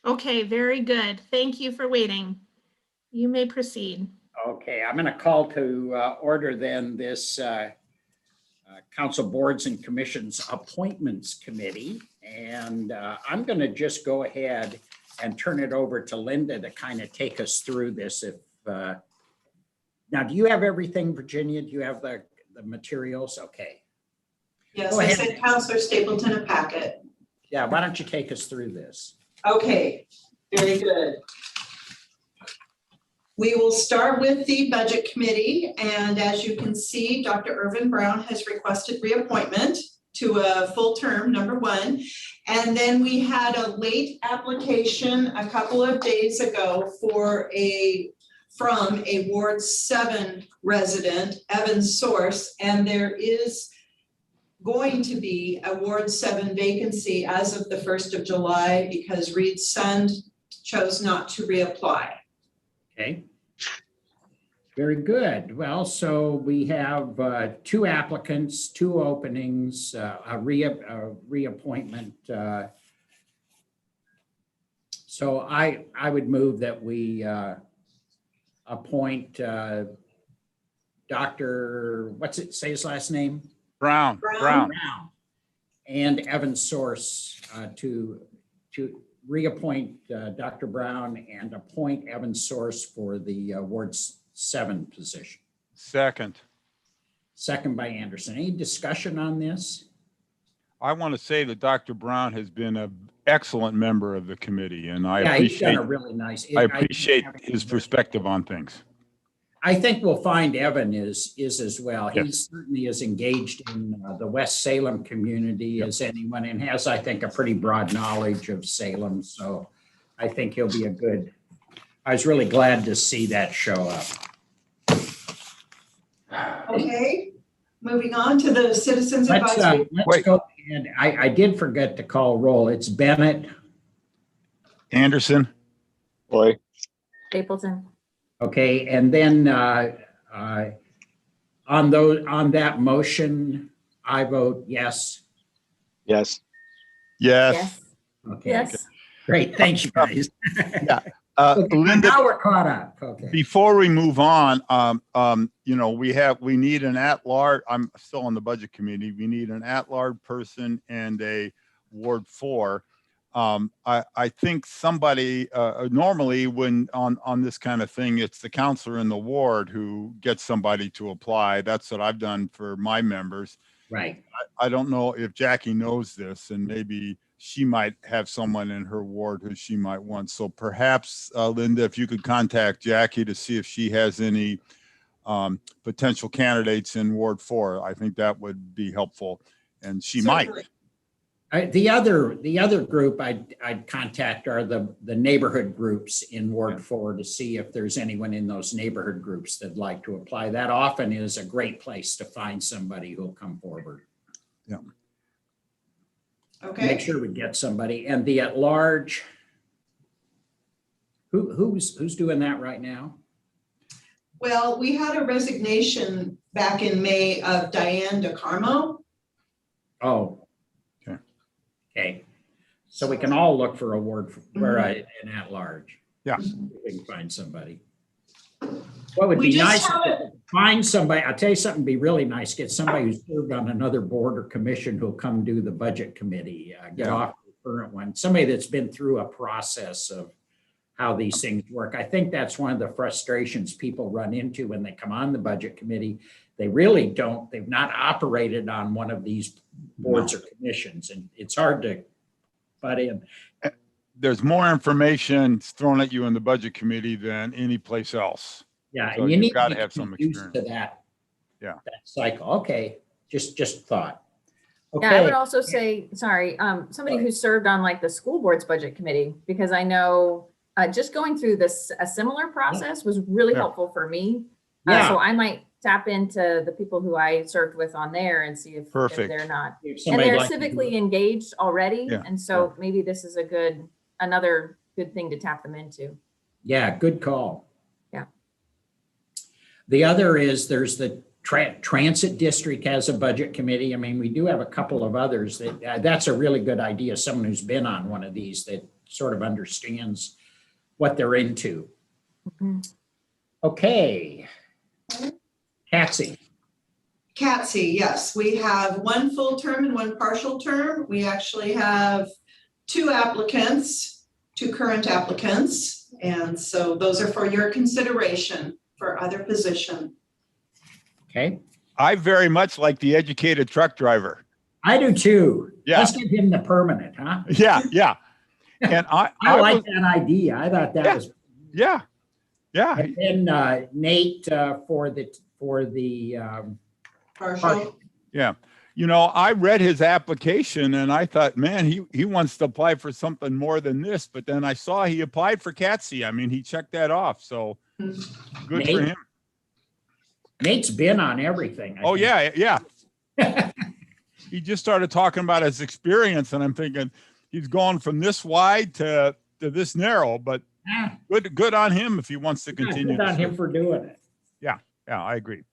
Okay, very good. Thank you for waiting. You may proceed. Okay, I'm going to call to order then this Council Boards and Commissions Appointments Committee. And I'm going to just go ahead and turn it over to Linda to kind of take us through this. Now, do you have everything, Virginia? Do you have the materials? Okay. Yes, Go I ahead. sent Counselor Stapleton a packet. Yeah, why don't you take us through this? Okay, very good. We will start with the Budget Committee, and as you can see, Dr. Irvin Brown has requested reappointment to a full term, number one. And then we had a late application a couple of days ago from a Ward 7 resident, Evan Source, and there is going to be a Ward 7 vacancy as of the 1st of July because Reed Sund chose not to reapply. Okay. Very good. Well, so we have two applicants, two openings, a reappointment. So I would move that we appoint Dr. Say his last name? Brown. Brown. And Evan Source to reappoint Dr. Brown and appoint Evan Source for the Ward 7 position. Second. Second by Anderson. Any discussion on this? I want to say that Dr. Brown has been an excellent member of the committee, and Yeah, he's done a really nice. I appreciate his perspective on things. I think we'll find Evan is as well. He Yes. certainly is engaged in the West Salem community as anyone, and has, I think, a pretty broad knowledge of Salem. So I think he'll be a good, I was really glad to see that show up. Okay, moving on to the Citizens Let's Advisory. go ahead. I did forget to call roll. It's Bennett. Anderson? Boy, Stapleton. Okay, and then on that motion, I vote yes. yes. Yes. Yes. Okay, Yes. great. Thanks, you guys. Okay, Linda, now we're caught up. Okay. before we move on, we need an at-large, I'm still on the budget committee. We need an at-large person and a Ward 4. I think somebody, normally when on this kind of thing, it's the counselor in the ward who gets somebody to apply. That's what I've done for my members. Right. I don't know if Jackie knows this, and maybe she might have someone in her ward who she might want. So perhaps, Linda, if you could contact Jackie to see if she has any potential candidates in Ward 4, I think that would be helpful. And she might. Certainly. The other group I'd contact are the neighborhood groups in Ward 4 to see if there's anyone in those neighborhood groups that'd like to apply. That often is a great place to find somebody who'll come forward. Yeah. Make Okay, sure we get somebody. And the at large, who's doing that right now? well, we had a resignation back in May of Diane DeCarmo. Oh. Okay. Okay. So we can all look for a ward for an at large. Yeah. We can find somebody. What would We be just nice, have if find somebody, I'll tell you something, would be really nice, get somebody who served on another board or commission who'll come do the budget committee, get Yeah. off the current one, somebody that's been through a process of how these things work. I think that's one of the frustrations people run into when they come on the budget committee. They really don't, they've not operated on one of these boards or commissions, and it's hard to butt in. There's more information thrown at you in the budget committee than any place else. Yeah, So and you you've need got to to have some get used to experience. that. Yeah. That cycle. Okay, just thought. Yeah, I would Okay, also say, sorry, somebody who served on like the school board's budget committee, because I know just going through this, a similar process was really Yeah. helpful for me. Yeah. So I might tap into the people who I served with on there and see if Perfect. they're not, if and somebody they're like to do civically it. engaged already. Yeah, And so maybe this is another good thing to tap them into. Yeah, good call. Yeah. The other is there's the transit district has a budget committee. I mean, we do have a couple of others that's a really good idea. Someone who's been on one of these that sort of understands what they're into. Mhm. Okay. Patsy. Catsy, yes, we have one full term and one partial term. We actually have two applicants, two current applicants. And so those are for your consideration for either position. Okay. I very much like the educated truck driver. I do too. Yeah. Let's give him the permanent, huh? Yeah, yeah. And I like that idea. I thought that Yeah. was. yeah, yeah. And then Nate for the Partial. Yeah. You know, I read his application and I thought, man, he wants to apply for something more than this. But then I saw he applied for CATSI. I mean, he checked that off. So good for Nate? him. Nate's been on everything. I Oh, think. yeah, yeah. He just started talking about his experience and I'm thinking he's going from this wide to this narrow, but Ah, good on him if he wants to continue. good to on him serve. for doing it. Yeah, I agree.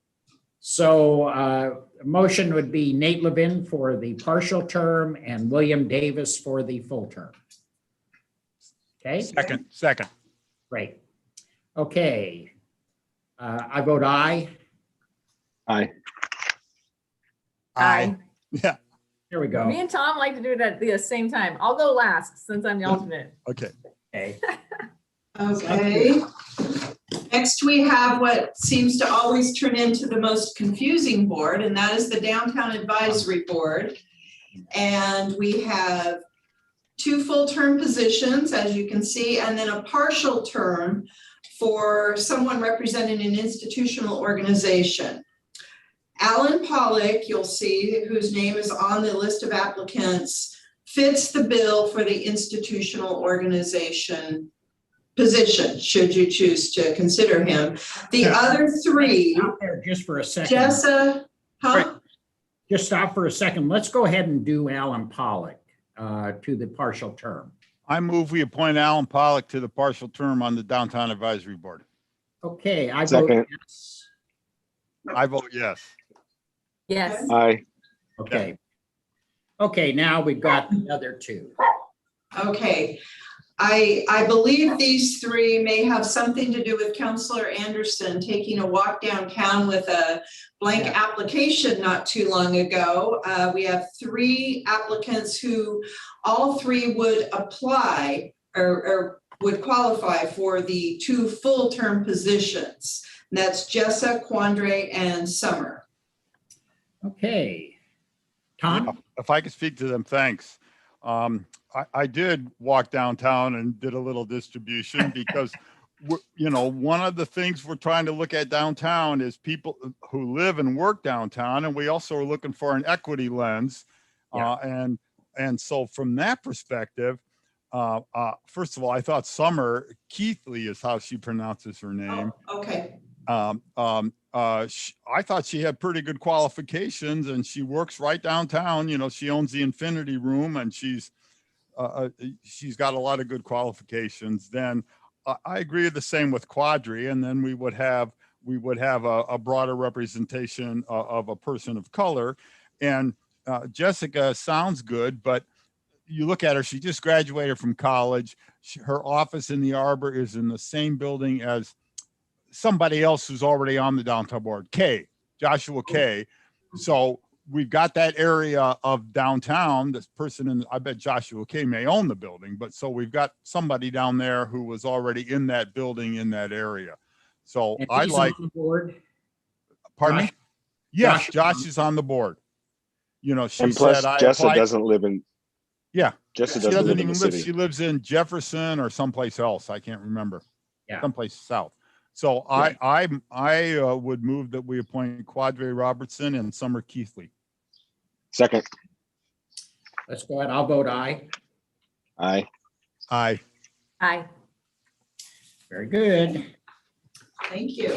So a motion would be Nate Levin for the partial term and William Davis for the full term. Okay, Second. great. Okay. I vote aye. Aye. Aye. Yeah, There we Me go. and Tom like to do it at the same time. I'll go last since I'm the alternate. okay. Okay. Okay. Next, we have what seems to always turn into the most confusing board, and that is the Downtown Advisory Board. And we have two full-term positions, as you can see, and then a partial term for someone representing an institutional organization. Alan Pollock, you'll see, whose name is on the list of applicants, fits the bill for the institutional organization position, should you choose to consider him. The other three, Stop there just for a second. Jessa, huh? Just stop for a second. Let's go ahead and do Alan Pollock to the partial term. I move we appoint Alan Pollock to the partial term on the Downtown Advisory Board. Okay, I vote Second. yes. I vote yes. Yes. Aye. Okay. Okay, now we've got the other two. Okay. I believe these three may have something to do with Counselor Anderson taking a walk downtown with a blank Yeah. application not too long ago. We have three applicants who all three would apply or would qualify for the two full-term positions. And that's Jessa, Quandre, and Summer. Okay. Tom? If I could speak to them, thanks. I did walk downtown and did a little distribution because, one of the things we're trying to look at downtown is people who live and work downtown. And we also are looking for an equity lens. Yeah. And so from that perspective, first of all, I thought Summer Keithley is how she pronounces her name. Oh, okay. I thought she had pretty good qualifications and she works right downtown. She owns the Infinity Room and she's got a lot of good qualifications. Then I agree the same with Quadri. And then we would have a broader representation of a person of color. And Jessica sounds good, but you look at her, she just graduated from college. Her office in the Arbor is in the same building as somebody else who's already on the downtown board, Joshua K. So we've got that area of downtown. This person I bet Joshua K may own the building, but so we've got somebody down there who was already in that building in that area. So And I he's like, on the board. pardon me? Josh? Yes, Josh- Josh is on the board. She And plus, said I Jessa applied. doesn't live in. Yeah. Jessa She doesn't doesn't live in even the live, city. she lives in Jefferson or someplace else. I can't remember. Yeah. Someplace south. So Right. I would move that we appoint Quadre Robertson and Summer Keithley. Second. Let's go ahead. I'll vote aye. Aye. Aye. Aye. Very good. Thank you.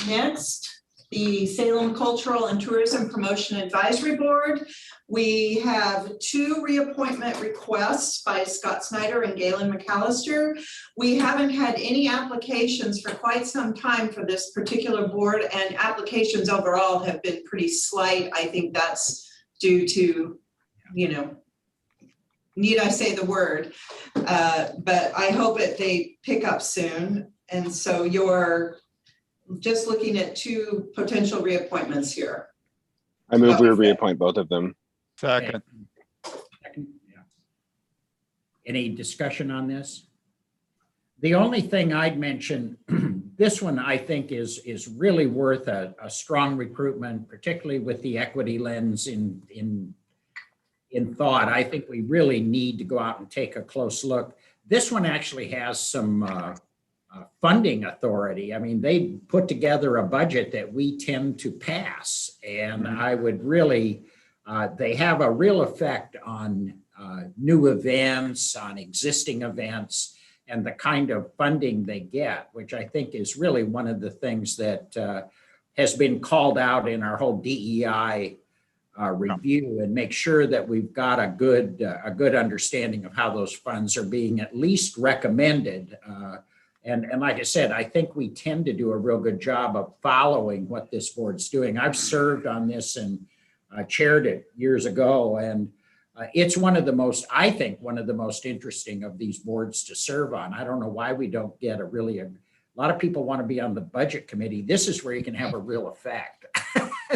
Next, the Salem Cultural and Tourism Promotion Advisory Board. We have two reappointment requests by Scott Snyder and Galen McAllister. We haven't had any applications for quite some time for this particular board, and applications overall have been pretty slight. I think that's due to, need I say the word? But I hope that they pick up soon. And so you're just looking at 2 potential reappointments here. I move we Okay. reappoint both of them. Second. Second, yeah. Any discussion on this? The only thing I'd mention, this one I think is really worth a strong recruitment, particularly with the equity lens in thought. I think we really need to go out and take a close look. This one actually has some funding authority. I mean, they put together a budget that we tend to pass, and I would really, they have a real effect on new events, on existing events, and the kind of funding they get, which I think is really one of the things that has been called out in our whole DEI review, and make sure that we've got a good understanding of how those funds are being at least recommended. And like I said, I think we tend to do a real good job of following what this board's doing. I've served on this and chaired it years ago, and it's one of the most, I think, one of the most interesting of these boards to serve on. I don't know why we don't get a lot of people want to be on the budget committee. This is where you can have a real effect.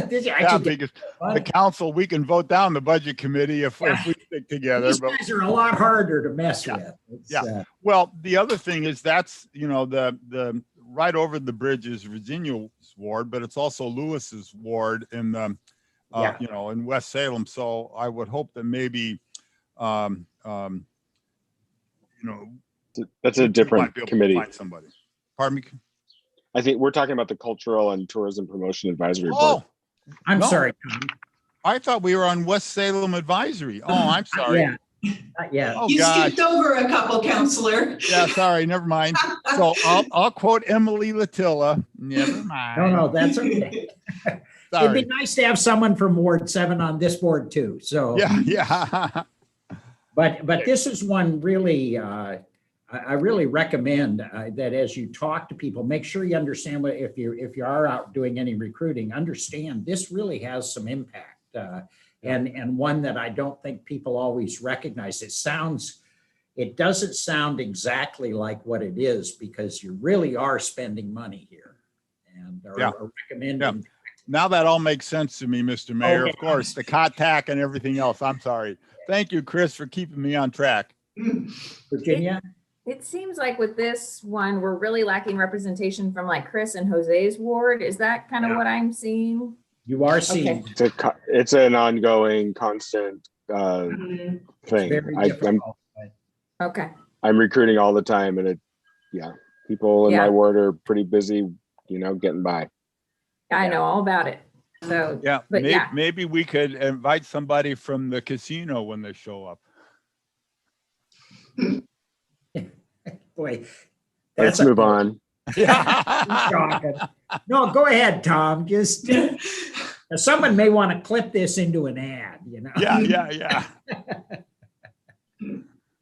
This Yeah, actually because fun. the council, we can vote down the budget committee if we stick together. These But guys are a lot harder to mess with. It's, Yeah. well, the other thing is that's, the right over the bridge is Virginia's ward, but it's also Lewis's ward in the, Yeah. in West Salem. So I would hope that maybe, That's a we might different be able to committee. find somebody. Pardon me? I think we're talking about the Cultural and Tourism Promotion Advisory Board. Oh, I'm No. sorry, Tom. I thought we were on West Salem Advisory. Oh, I'm sorry. Yeah, not yet. Oh, You gosh. skipped over a couple, Counselor. Yeah, sorry, never mind. So I'll quote Emily Latilla. Never mind. No, that's okay. It'd be Sorry. nice to have someone from Ward 7 on this board too, so. Yeah. But this is one really, I really recommend that as you talk to people, make sure you understand what, if you are out doing any recruiting, understand this really has some impact. And one that I don't think people always recognize. It doesn't sound exactly like what it is, because you really are spending money here and Yeah. are recommending. Now that all makes sense to me, Mr. Mayor. Okay. Of course, the COTAC and everything else. I'm sorry. Thank you, Chris, for keeping me on track. Virginia? It seems like with this one, we're really lacking representation from like Chris and Jose's ward. Is that kind of Yeah. what I'm seeing? You are seeing. It's an ongoing, constant Mhm. thing. Very I'm difficult. but- Okay. I'm recruiting all the time, and people in Yeah. my ward are pretty busy, getting by. I know all about it. So, Yeah, But yeah. maybe we could invite somebody from the casino when they show up. Boy. Let's move on. Shocking. No, go ahead, Tom. Just, someone may want to clip this into an ad, Yeah.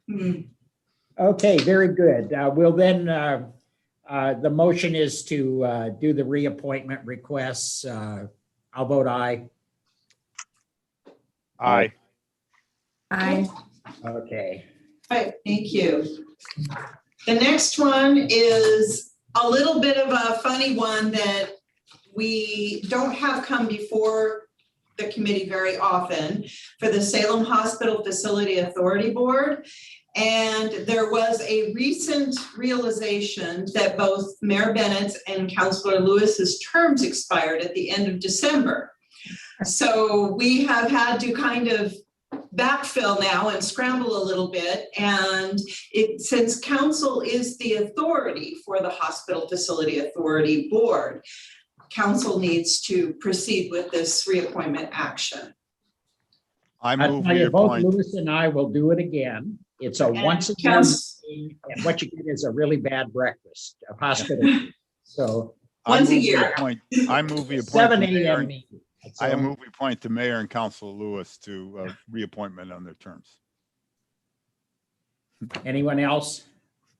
Mhm. Okay, very good. We'll then, the motion is to do the reappointment requests. I'll vote aye. Aye. I, Okay. All right, thank you. The next one is a little bit of a funny one that we don't have come before the committee very often, for the Salem Hospital Facility Authority Board. And there was a recent realization that both Mayor Bennett's and Councilor Lewis's terms expired at the end of December. So we have had to kind of backfill now and scramble a little bit. And since council is the authority for the Hospital Facility Authority Board, council needs to proceed with this reappointment action. I I'll move tell we you, both appoint. Lewis and I will do it again. It's a And once a year Council- meeting, and what you get is a really bad breakfast of hospital. So I Once a move we year. appoint- I move we appoint. 7 the mayor a.m. and- meeting. I So- move we appoint the mayor and Council Lewis to reappointment on their terms. Anyone else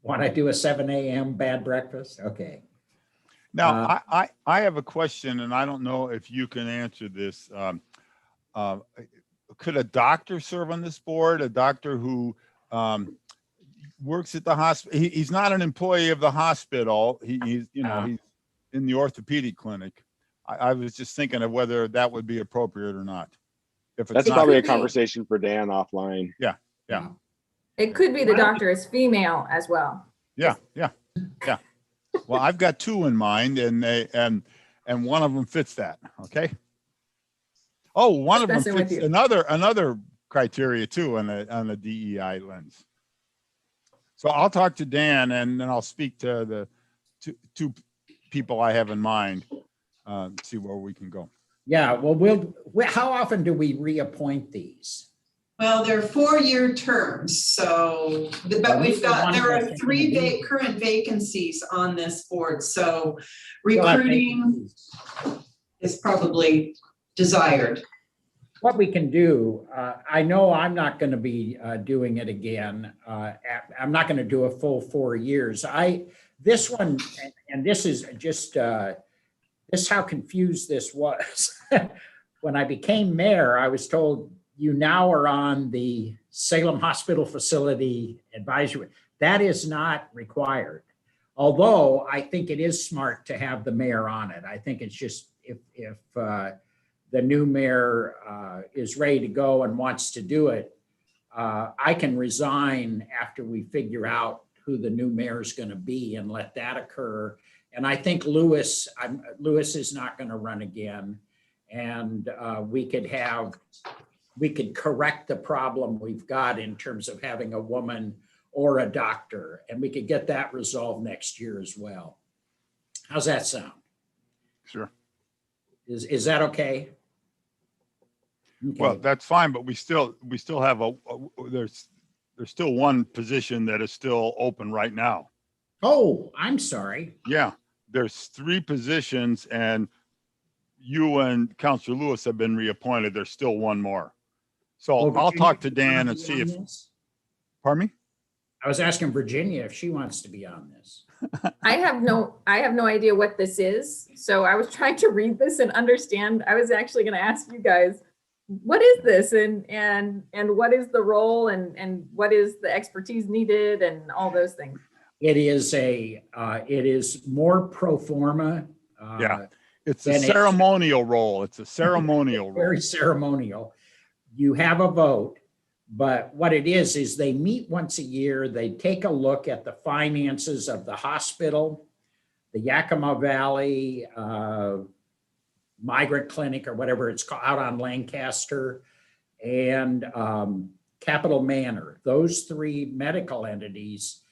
want to do a 7 a.m. bad breakfast? Okay. Now, I have a question, and I don't know if you can answer this. could a doctor serve on this board? A doctor who works at the hospital? He's not an employee of the hospital. He's, you know, he's in the orthopedic clinic. I was just thinking of whether that would be appropriate or not. If it's That's not, probably a could be. conversation for Dan offline. yeah, It could be the doctor is female as well. yeah. Well, I've got two in mind, and one of them fits that. Okay. Oh, one of them Just messing with fits you. another criteria too on the DEI lens. So I'll talk to Dan, and then I'll speak to the two people I have in mind, see where we can go. Yeah, how often do we reappoint these? Well, they're 4-year terms, so, but These are ones there that are can 3 be- current vacancies on this board, so We'll have recruiting vacancies. is probably desired. What we can do, I know I'm not going to be doing it again. I'm not going to do a full 4 years. This one, and this is just, this is how confused this was. When I became mayor, I was told, you now are on the Salem Hospital Facility Advisory. That is not required. Although I think it is smart to have the mayor on it. I think it's just if the new mayor is ready to go and wants to do it, I can resign after we figure out who the new mayor is going to be and let that occur. And I think Lewis is not going to run again. And we could correct the problem we've got in terms of having a woman or a doctor, and we could get that resolved next year as well. How's that sound? Sure. Is that okay? Okay. Well, that's fine, but we still have there's still one position that is still open right now. Oh, I'm sorry. Yeah, there's 3 positions, and you and Councilor Lewis have been reappointed. There's still one more. So Oh, I'll Virginia, talk to do you wanna Dan be and see on if, this? pardon me? I was asking Virginia if she wants to be on this. I have no idea what this is. So I was trying to read this and understand. I was actually going to ask you guys, what is this and what is the role and what is the expertise needed and all those things. It is more pro forma. Yeah. It's a Then it's- ceremonial role. It's a ceremonial role. Very ceremonial. You have a vote, but what it is they meet once a year. They take a look at the finances of the hospital, the Yakima Valley Migrant Clinic, or whatever it's called, out on Lancaster, and Capital Manor. Those 3 medical entities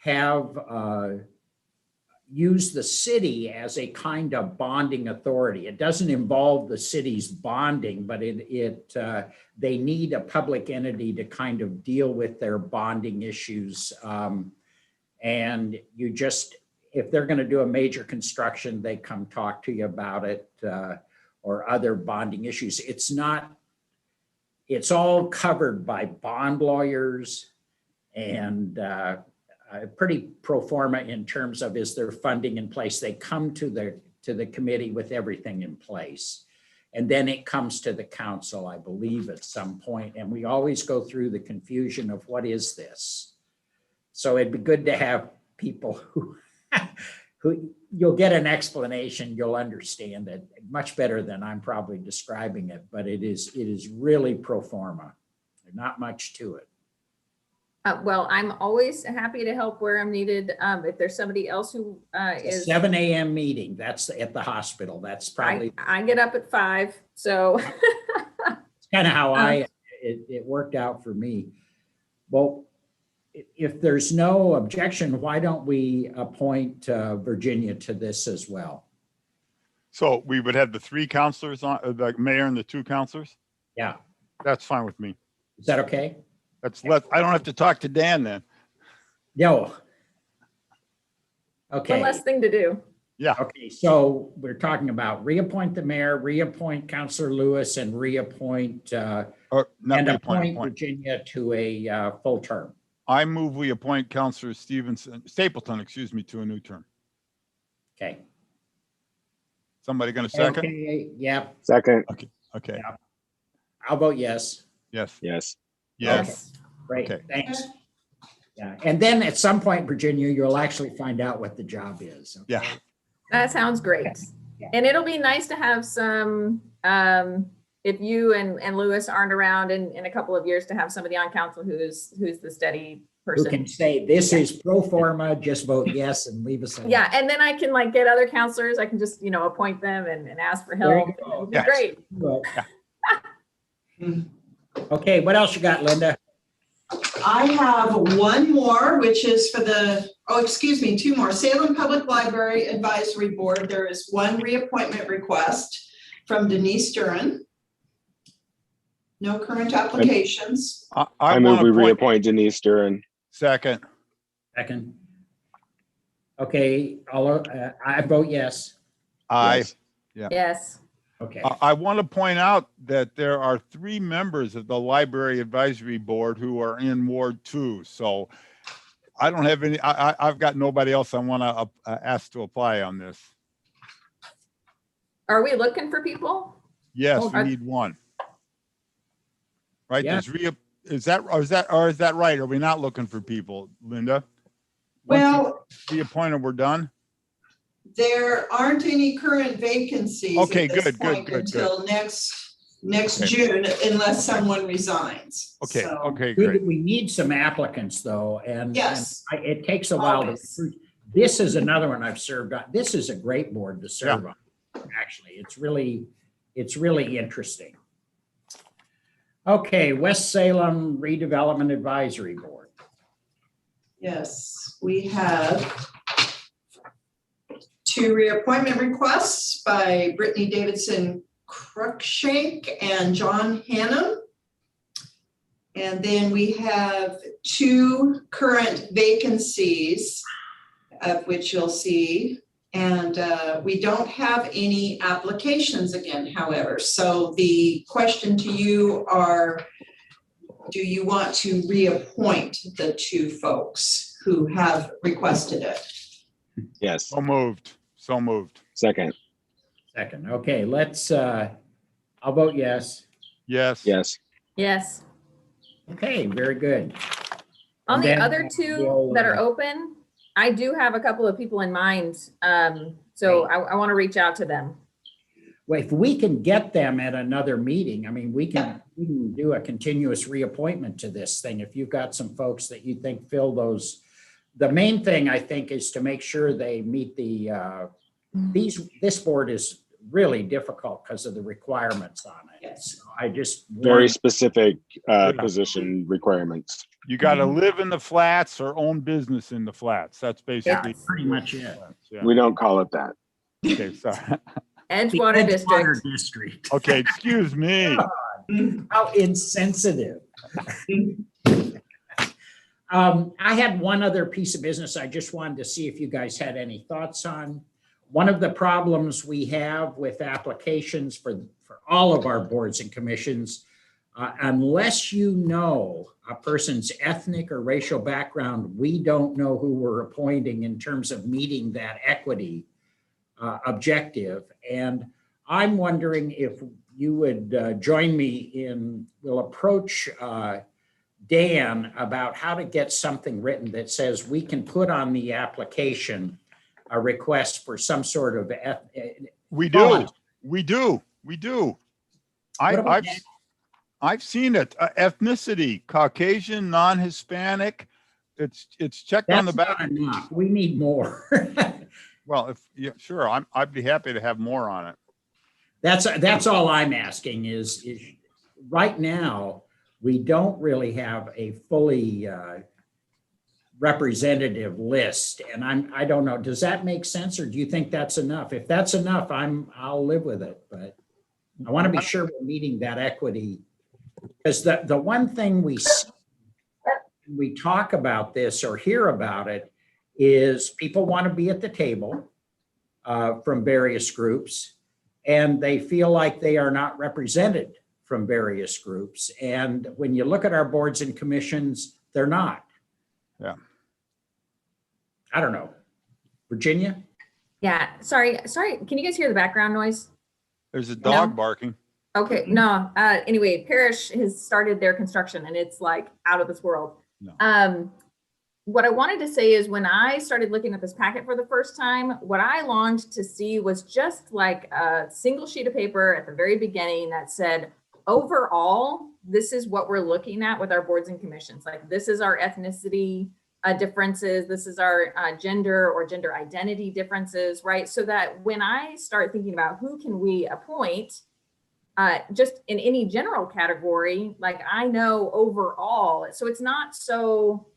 have use the city as a kind of bonding authority. It doesn't involve the city's bonding, but they need a public entity to kind of deal with their bonding issues. And you just, if they're going to do a major construction, they come talk to you about it, or other bonding issues. It's all covered by bond lawyers and pretty pro forma in terms of, is there funding in place? They come to the committee with everything in place. And then it comes to the council, I believe, at some point. And we always go through the confusion of what is this? So it'd be good to have people who you'll get an explanation, you'll understand it much better than I'm probably describing it, but it is really pro forma. There's not much to it. Well, I'm always happy to help where I'm needed. If there's somebody else who It's a is, 7 a.m. meeting. That's at the hospital. That's probably I get up at 5. So kind of how it worked out for me. Well, if there's no objection, why don't we appoint Virginia to this as well? So we would have the 3 counselors on, the mayor and the 2 counselors? Yeah, That's fine with me. is that okay? I don't have to talk to Dan then. No. one Okay, less thing to do. Yeah, okay, so we're talking about reappoint the mayor, reappoint Councilor Lewis, and reappoint or not and reappoint, appoint appoint. Virginia to a full term. I move we appoint Counselor Stapleton, to a new term. Okay. Somebody going to second? Okay, yeah, Second. Okay. I'll vote yes. Yes, Yes. yes. Great, Okay. thanks. Yeah, and then at some point, Virginia, you'll actually find out what the job is. okay? Yeah. That sounds great. Yeah. And it'll be nice to have some, if you and Lewis aren't around in a couple of years, to have somebody on council who's the steady Who person. can say, this is pro forma, just vote yes and leave us alone. Yeah, and then I can like get other counselors, I can just, appoint them and ask for There you help. go. It'll be Yes. great. Well, okay, what else you got, Linda? I have one more, which is for two more. Salem Public Library Advisory Board. There is one reappointment request from Denise Duran. No current applications. I move we reappoint Denise Duran. Second, Second. Okay, I vote yes. I, Yes. Yes. Okay, I want to point out that there are 3 members of the Library Advisory Board who are in Ward 2. So I don't have any, I've got nobody else I want to ask to apply on this. Are we looking for people? Yes, Oh, we are- need one. Right, Yeah. is that right? Are we not looking for people, Linda? Well, Reappointed, we're done? there aren't any current vacancies Okay, at this good, good, point good, until next Okay. June, unless someone resigns. Okay, So, okay, great. we need some applicants though, and Yes. it takes a while to Always. recruit. This is another one I've served on. This is a great board to serve on, actually. It's really interesting. Okay, West Salem Redevelopment Advisory Board. yes, we have 2 reappointment requests by Brittany Davidson Cruikshank and John Hannum. And then we have 2 current vacancies, of which you'll see. And we don't have any applications again, however. So the question to you are, do you want to reappoint the 2 folks who have requested it? Yes. So moved, so moved. Second. Second, okay, I'll vote yes. Yes. Yes. Yes. Okay, very good. On And the then other 2 we'll, that are open, I do have a couple of people in mind. So I want to reach out to them. Well, if we can get them at another meeting, I mean, we can do a continuous reappointment to this thing. If you've got some folks that you think fill those, the main thing I think is to make sure they meet this board is really difficult because of the requirements on it. Yes. So I just. Very specific position requirements. You got to live in the flats or own business in the flats. That's basically. Yes. Pretty much it. Yeah. We don't call it that. Okay, sorry. Edgewater District. District. Okay, excuse me. How insensitive. I had one other piece of business I just wanted to see if you guys had any thoughts on. One of the problems we have with applications for all of our boards and commissions, unless you know a person's ethnic or racial background, we don't know who we're appointing in terms of meeting that equity objective. And I'm wondering if you would join me we'll approach Dan about how to get something written that says we can put on the application a request for some sort of. We do. What about I've seen it. Ethnicity, Caucasian, non-Hispanic. It's checked on the That's back. not enough. We need more. Well, sure, I'd be happy to have more on it. That's all I'm asking is right now, we don't really have a fully representative list. And I don't know, does that make sense? Or do you think that's enough? If that's enough, I'll live with it, but I want to be sure we're meeting that equity. Because the one thing we talk about this or hear about it is people want to be at the table from various groups, and they feel like they are not represented from various groups. And when you look at our boards and commissions, they're not. Yeah. I don't know. Virginia? Yeah, sorry. Can you guys hear the background noise? There's a dog barking. Okay, no, anyway, Parrish has started their construction and it's like out of this world. No. What I wanted to say is when I started looking at this packet for the first time, what I longed to see was just like a single sheet of paper at the very beginning that said, overall, this is what we're looking at with our boards and commissions. Like, this is our ethnicity differences, this is our gender or gender identity differences, right? So that when I start thinking about who can we appoint, just in any general category, like I know overall, so it's not so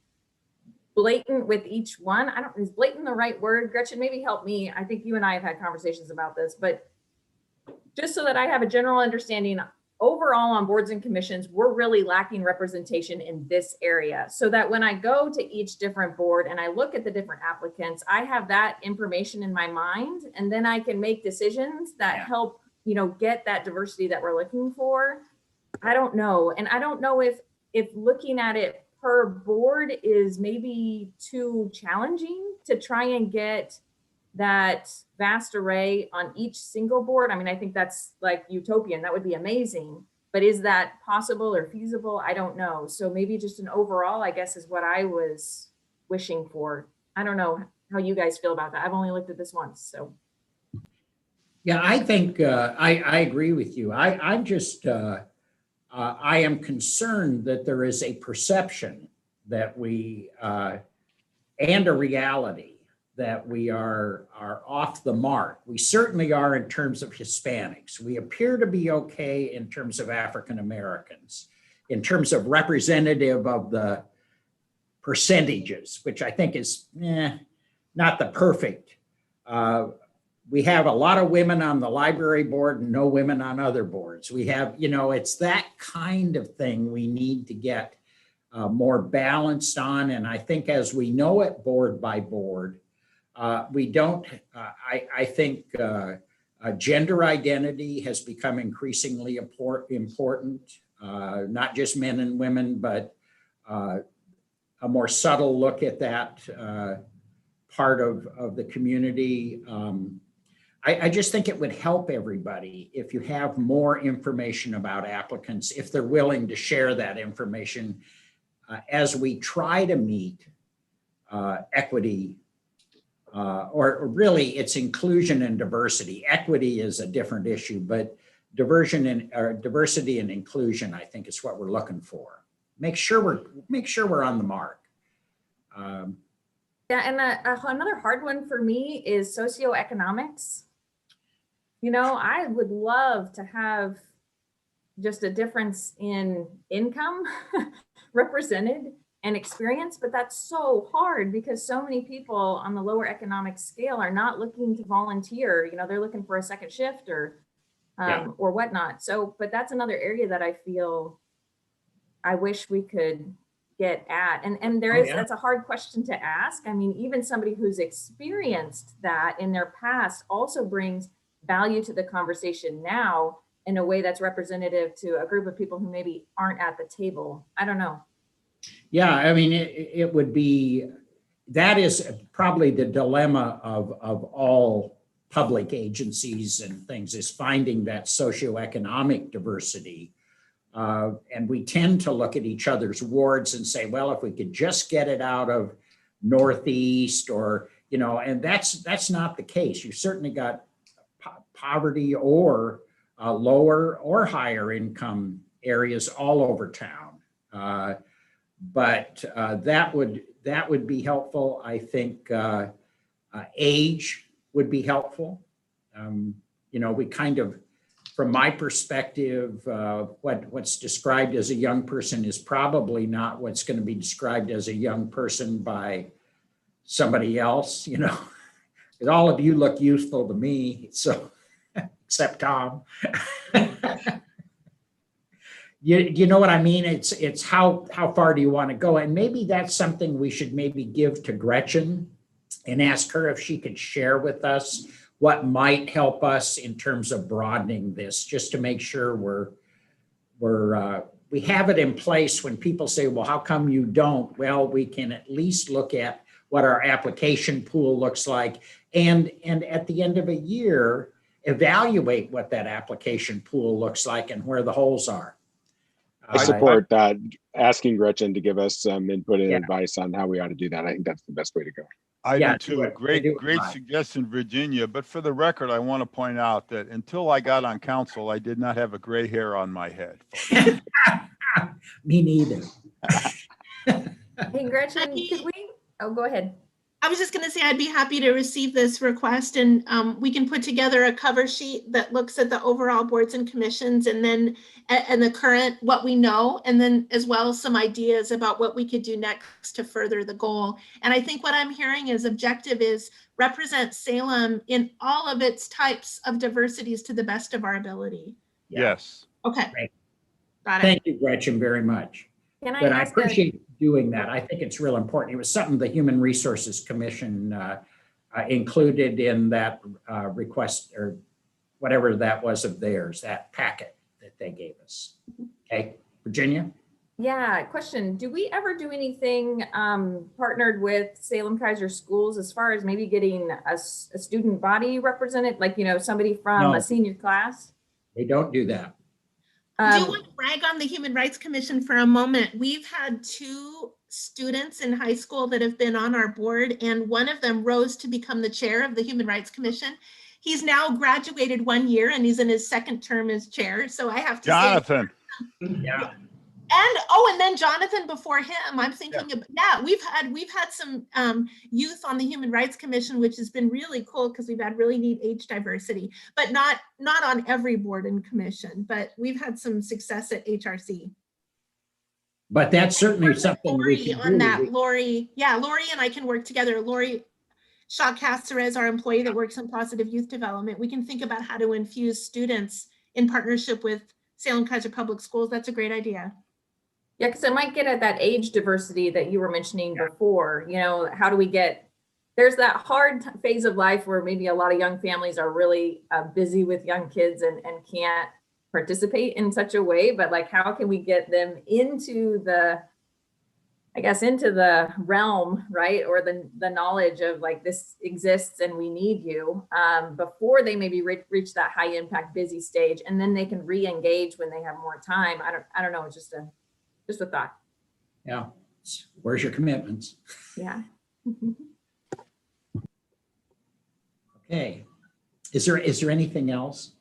blatant with each one. I don't, is blatant the right word? Gretchen, maybe help me. I think you and I have had conversations about this, but just so that I have a general understanding, overall on boards and commissions, we're really lacking representation in this area. So that when I go to each different board and I look at the different applicants, I have that information in my mind, and then I can make decisions that help, you know, get that diversity that we're looking for. I don't know. And I don't know if looking at it per board is maybe too challenging to try and get that vast array on each single board. I mean, I think that's like utopian. That would be amazing. But is that possible or feasible? I don't know. So maybe just an overall, I guess, is what I was wishing for. I don't know how you guys feel about that. I've only looked at this once, so. Yeah, I think I agree with you. I'm just I am concerned that there is a perception that we and a reality that we are off the mark. We certainly are in terms of Hispanics. We appear to be okay in terms of African Americans, in terms of representative of the percentages, which I think is not the perfect. We have a lot of women on the library board and no women on other boards. We have, you know, it's that kind of thing we need to get more balanced on. And I think as we know it board by board, we don't, I think gender identity has become increasingly important, not just men and women, but a more subtle look at that part of the community. I just think it would help everybody if you have more information about applicants, if they're willing to share that information as we try to meet equity, or really it's inclusion and diversity. Equity is a different issue, but diversity and inclusion, I think, is what we're looking for. Make sure we're on the mark. Yeah, and another hard one for me is socioeconomics. You know, I would love to have just a difference in income represented and experience, but that's so hard because so many people on the lower economic scale are not looking to volunteer. You know, they're looking for a second shift or whatnot. So, but that's another area that I feel I wish we could get at. And there is, that's a hard question to ask. I mean, even somebody who's experienced that in their past also brings value to the conversation now in a way that's representative to a group of people who maybe aren't at the table. I don't know. Yeah, I mean, it would be, that is probably the dilemma of all public agencies and things, is finding that socioeconomic diversity. And we tend to look at each other's wards and say, well, if we could just get it out of Northeast, or, you know, and that's not the case. You've certainly got poverty or lower or higher income areas all over town. But that would be helpful. I think age would be helpful. You know, we kind of, from my perspective, what's described as a young person is probably not what's going to be described as a young person by somebody else, you know, because all of you look youthful to me, so, except Tom. You know what I mean? It's how far do you want to go? And maybe that's something we should maybe give to Gretchen and ask her if she could share with us what might help us in terms of broadening this, just to make sure we have it in place when people say, well, how come you don't? Well, we can at least look at what our application pool looks like. And at the end of a year, evaluate what that application pool looks like and where the holes are. I Uh, support that, asking Gretchen to give us some input and Yeah. advice on how we ought to do that. I think that's the best way to go. I Yeah, do do too. it. Great, Do it great right. suggestion, Virginia. But for the record, I want to point out that until I got on council, I did not have a gray hair on my head. Me neither. Hey, Gretchen, Becky? could we, oh, go ahead. I was just going to say I'd be happy to receive this request, and we can put together a cover sheet that looks at the overall boards and commissions, and then and the current what we know, and then as well some ideas about what we could do next to further the goal. And I think what I'm hearing is objective is represent Salem in all of its types of diversities to the best of our ability. Yeah. Yes. Okay. Great. Got it. Thank you, Gretchen, very much. Can I But I ask a, appreciate doing that. I think it's real important. It was something the Human Resources Commission included in that request or whatever that was of theirs, that packet that they gave us. Okay, Virginia? yeah, question. Do we ever do anything partnered with Salem Kaiser Schools as far as maybe getting a student body represented, like, you know, somebody from No. a senior class? They don't do that. I do want to brag on the Human Rights Commission for a moment. We've had 2 students in high school that have been on our board, and one of them rose to become the chair of the Human Rights Commission. He's now graduated 1 year and he's in his 2nd term as chair. So I have to say, Jonathan, Yeah. and then Jonathan before him, I'm thinking of, yeah, we've had some youth on the Human Rights Commission, which has been really cool because we've had really neat age diversity, but not on every board and commission, but we've had some success at HRC. But that's certainly something we Lori can on do. that, Lori and I can work together. Lori Shaw Caceres, our employee that works in positive youth development. We can think about how to infuse students in partnership with Salem Kaiser Public Schools. That's a great idea. Yeah, because it might get at that age diversity that you were mentioning before. You know, how do we get, there's that hard phase of life where maybe a lot of young families are really busy with young kids and can't participate in such a way, but like, how can we get them into the, I guess, into the realm, right? Or the knowledge of like, this exists and we need you before they maybe reach that high impact busy stage. And then they can re-engage when they have more time. I don't know. It's just a thought. Yeah. Where's your commitments? Yeah. Okay. Is there anything else?